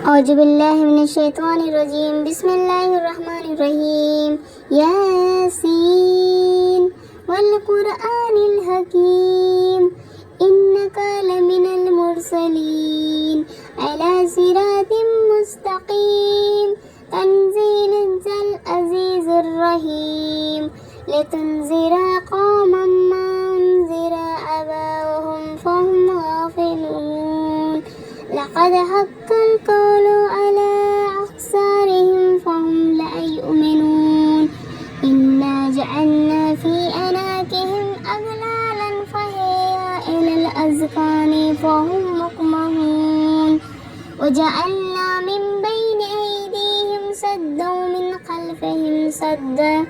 أعوذ بالله من الشيطان الرجيم. بسم الله الرحمن الرحيم. ياسين والقرآن الحكيم إنك لمن المرسلين على صراط مستقيم تنزيل العزيز الرحيم لتنذر قوما ما أنذر آباؤهم فهم غافلون لقد حق القول على أكثرهم فهم لا يؤمنون إنا جعلنا في أعناقهم أغلالا فهي إلى الأذقان فهم مقمحون وجعلنا من بين أيديهم سدا ومن خلفهم سدا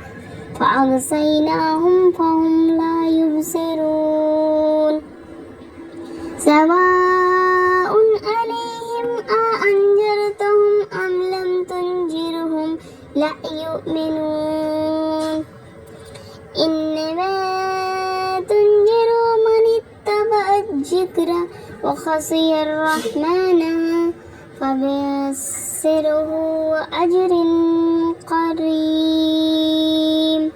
فأغشيناهم فهم لا يبصرون سواء عليهم أأنذرتهم أم لم تنذرهم لا يؤمنون إنما تنذر من اتبع الذكر وخشي الرحمن فبشره وأجر قريب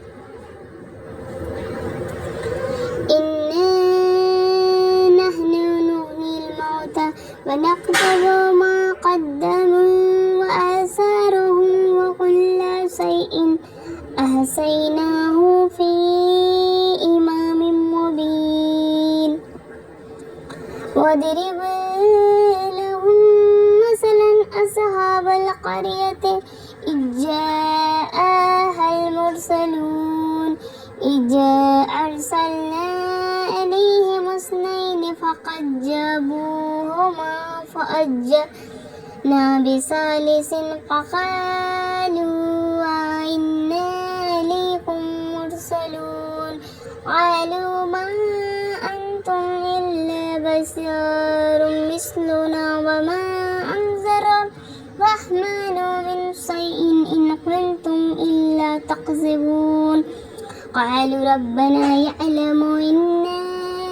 ونكتب ما قدموا وآثارهم وكل شيء أحصيناه في إمام مبين واضرب لهم مثلا أصحاب القرية إذ جاءها المرسلون إذ أرسلنا عليهم اثنين فكذبوهما فعززنا بثالث فقالوا إنا إليكم مرسلون قالوا ما أنتم إلا بشر مثلنا وما أنزل الرحمن من شيء إن كنتم إلا تكذبون قالوا ربنا يعلم إنا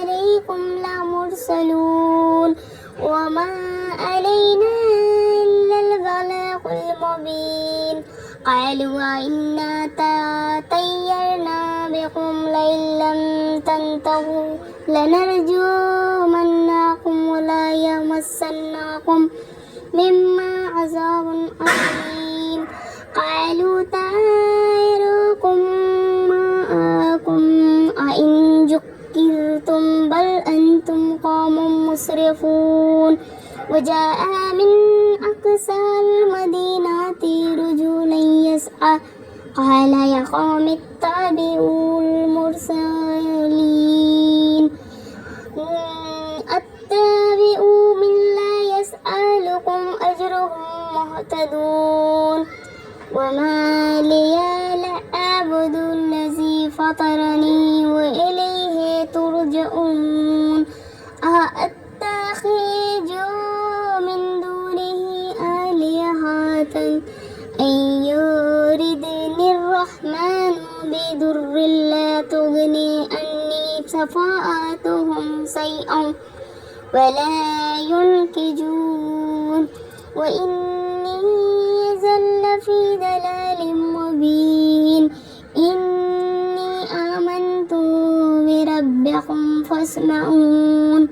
إليكم لمرسلون وما علينا إلا البلاغ المبين قالوا وإنا تطيرنا بكم لئن لم تنتهوا لنرجمنكم ولا يمسنكم مما عذاب أليم قالوا طائركم معكم أئن ذكرتم بل أنتم قوم مسرفون وجاء من أقصى المدينة رجل يسعى قال يا قوم اتبعوا المرسلين اتبعوا من لا يسألكم أجرهم مهتدون وما لي لا أعبد الذي فطرني وإليه ترجعون أأتخذ من دونه آلهة أن يردني الرحمن بضر لا تغني عني شفاعتهم شيئا ولا ينقذون وإني زل في ضلال مبين إني آمنت بربكم فاسمعون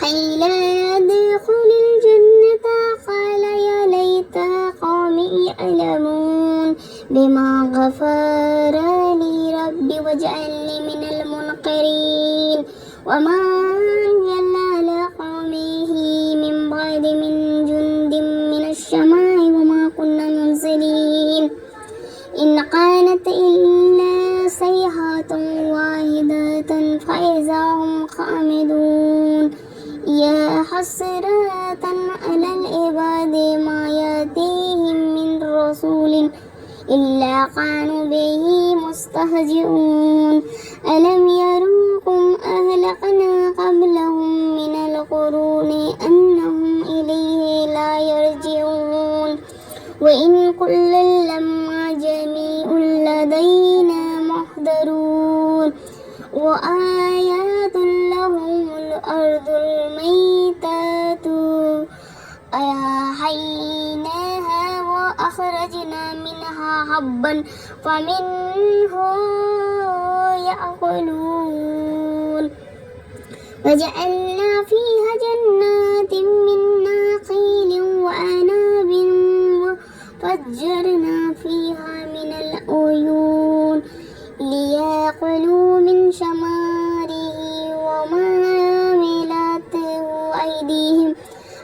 قيل ادخل الجنة قال يا ليت قومي يعلمون بما غفر لي ربي وجعلني من المنكرين وما أنزلنا على قومه من بعد من جند من السماء وما كنا منزلين إن كانت إلا صيحة واحدة فإذا هم خامدون يا حسرة على العباد ما يأتيهم من رسول إلا كانوا به مستهزئون ألم يروكم أهلكنا قبلهم من القرون أنهم إليه لا يرجعون وإن كل لما جميع لدينا محضرون وآيات لهم الأرض الميتة فأحييناها وأخرجنا منها حبا فمنه يأكلون وجعلنا فيها جنات من نخيل وأعناب وفجرنا فيها من العيون ليأكلوا من ثمره وما عملته أيديهم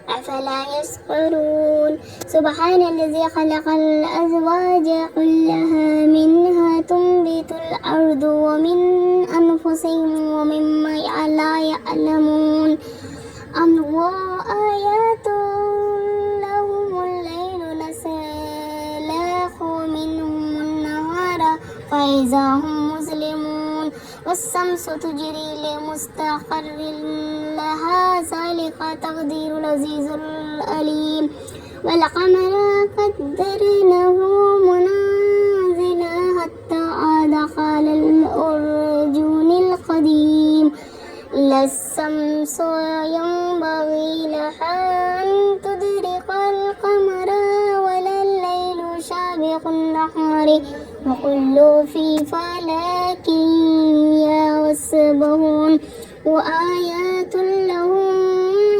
أفلا يشكرون سبحان الذي خلق الأزواج كلها منها تنبت الأرض ومن أنفسهم ومما لا يعلمون آيات لهم الليل نسلخ منه النهار فإذا هم مسلمون والشمس تجري لمستقر لها ذلك تقدير العزيز العليم والقمر قدرناه منازل حتى عاد كالعرجون القديم لا الشمس ينبغي لها أن تدرك القمر ولا الليل سابق النهار وكل في فلك يسبحون وآيات لهم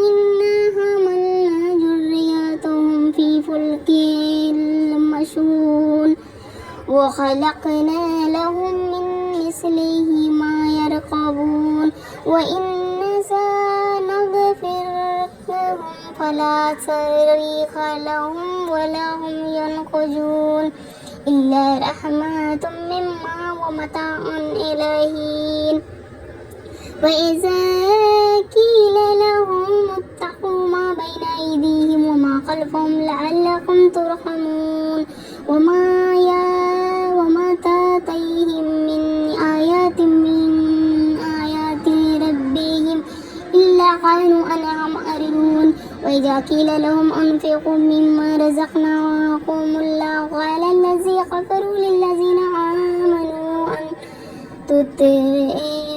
إنا حملنا ذريتهم في فلك المشحون وخلقنا لهم من مثله ما يركبون وإن سنغفر لهم فلا صريخ لهم ولا هم ينقذون إلا رحمة مما ومتاع إلى حين وإذا قيل لهم اتقوا ما بين أيديهم وما خلفهم لعلكم ترحمون وما تأتيهم من آيات ربهم إلا كانوا عنها معرضون وإذا قيل لهم أنفقوا مما رزقناكم الله قال الذين كفروا للذين آمنوا أن تطيعوا